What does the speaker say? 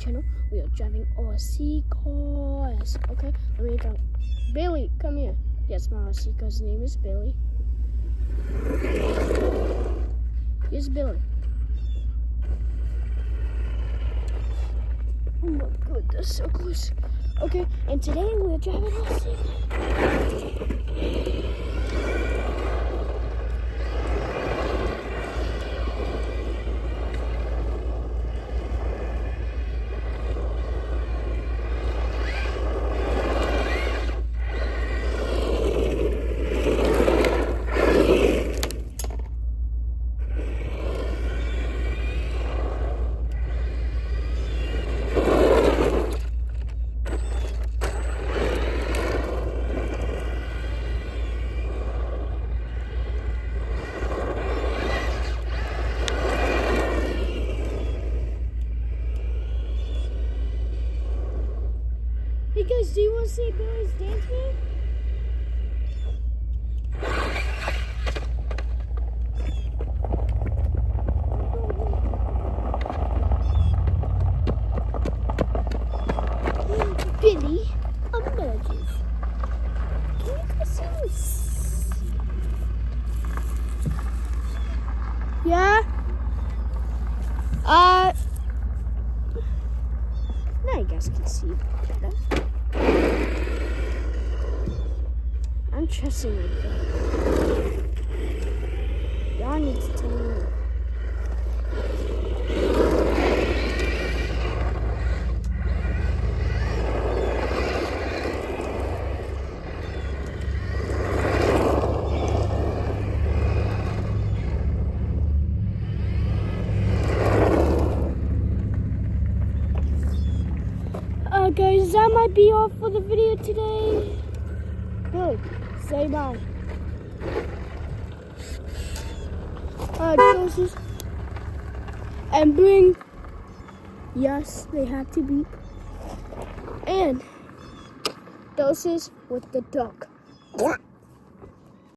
channel. We are driving RC cars. Okay, let me go. Billy, come here. Yes, my RC car's name is Billy. Here's Billy. Oh my goodness, so close. Okay, and today we're driving RC. Hey guys, do you want to see Billy's dance move? Billy emerges. Can you guys see this? Yeah? Now you guys can see better. I'm trusting my gut. Y'all need to tell me. Guys, that might be all for the video today. Good. Say bye. Doses. And bring. Yes, they have to beep. And doses with the duck.